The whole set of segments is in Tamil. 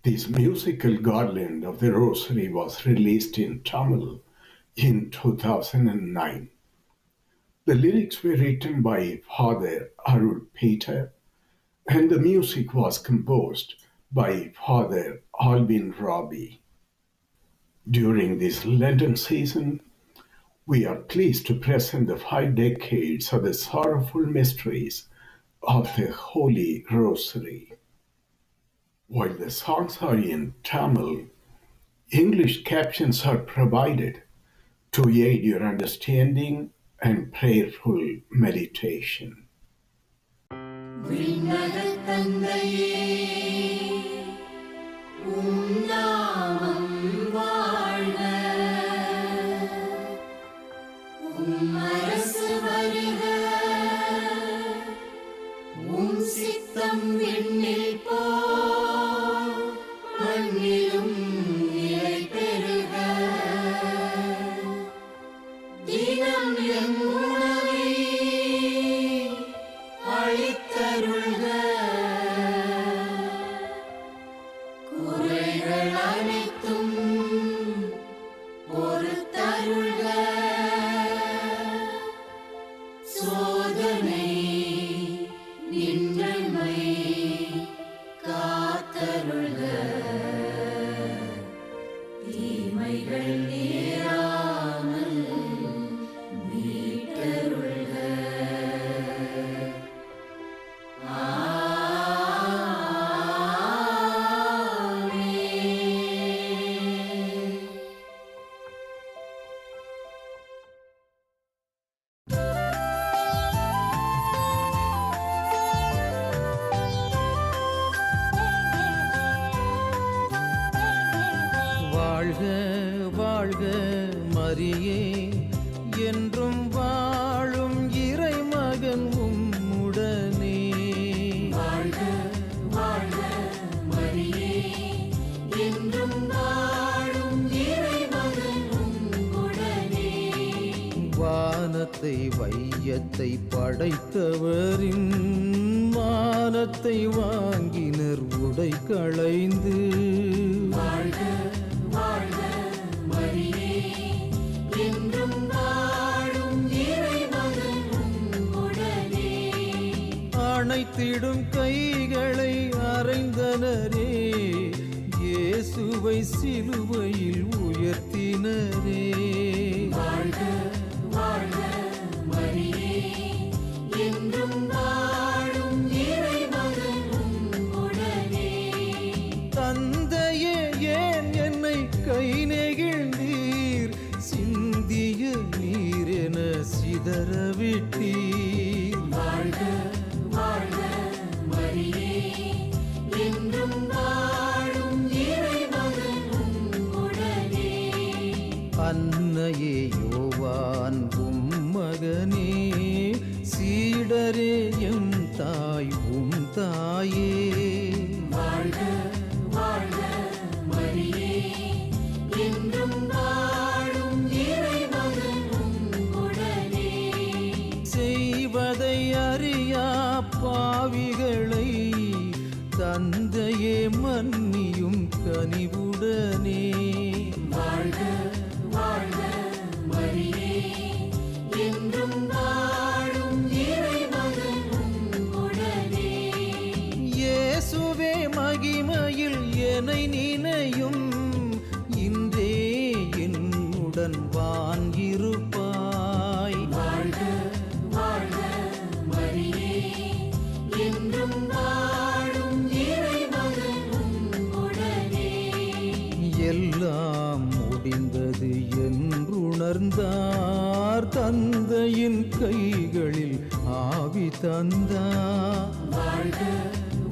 This musical garland of the rosary was released in Tamil in 2009. The lyrics were written by Father Arul Peter, and the music was composed by Father Alvin Robbie. During this Lenten season, we are pleased to present the 5 decades of the sorrowful mysteries of the Holy Rosary. While the songs are in Tamil, English captions are provided to aid your understanding and prayerful meditation. விண்ணகத் தந்தையே, உம் நாமம் வாழ்க, உம் அரசு வருக, உம் சித்தம் விண்ணில் போல் மண்ணிலும் நிலை பெறுக. தினம் எம் உணவை அளித்தருள்க, குறைகள் அனைத்தும் பொறுத்தருள்க, சோதனை நின்றமை காத்தருள்க, தீமைகள் நேராமல் மீட்டருள்க. வாழ்க வாழ்க மரியே, என்றும் வாழும் இறைமகன் உம்முடனே. வாழ்க வாழ்க மரியே, என்றும் வாழும் இறைமகன் உம்முடனே. வானத்தை வையத்தை படைத்தவரின் மானத்தை வாங்கினர் உடை களைந்து. வாழ்க வாழ்க மரியே, என்றும் வாழும் இறைமகன் உம்முடனே. அணைத்திடும் கைகளை அறைந்தனரே, இயேசுவை சிலுவையில் உயர்த்தினரே. வாழ்க வாழ்க மரியே, என்றும் வாழும் இறைமகன் உம்முடனே. தந்தையே, ஏன் என்னை கை நெகிழ்ந்தீர், சிந்திய நீரென சிதறவிட்டீர். வாழ்க வாழ்க மரியே, என்றும் வாழும் இறைமகன் உம்முடனே. அன்னையே யோவான் உம் மகனே, சீடரே எம் தாய் உம் தாயே. வாழ்க வாழ்க மரியே, என்றும் வாழும் இறைமகன் உம்முடனே. செய்வதை அறியா பாவிகளை தந்தையே மன்னியும் கனிவுடனே. வாழ்க வாழ்க மரியே, என்றும் வாழும் இறைமகன் உம்முடனே. இயேசுவே மகிமையில் என்னை நினையும், இன்றே என்னுடன் வாங்கிருப்பாய். வாழ்க வாழ்க மரியே, என்றும் வாழும் இறைமகன் உம்முடனே. எல்லாம் முடிந்தது என்றுணர்ந்தார், தந்தையின் கைகளில் ஆவி தந்தார். வாழ்க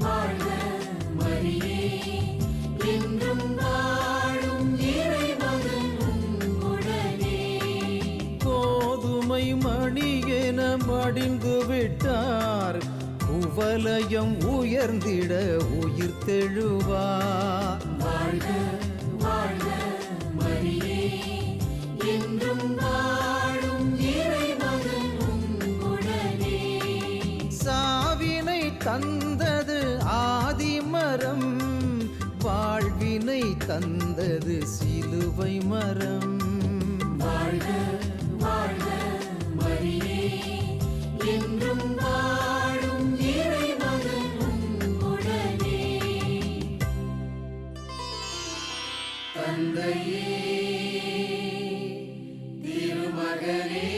வாழ்க மரியே, என்றும் வாழும் இறைமகன் உம்முடனே. கோதுமை மணியென மடிந்து விட்டார், குவலயம் உயர்ந்திட உயிர் தெழுவார். வாழ்க வாழ்க மரியே, என்றும் வாழும் இறைமகன் உம்முடனே. சாவினை தந்தது ஆதிமரம், வாழ் தந்தது சிலுவை மரம். வாழ்க வாழ்க மரியே, என்றும் வாழும் இறைமகன் உம்முடனே. தந்தையே, திருமகனே,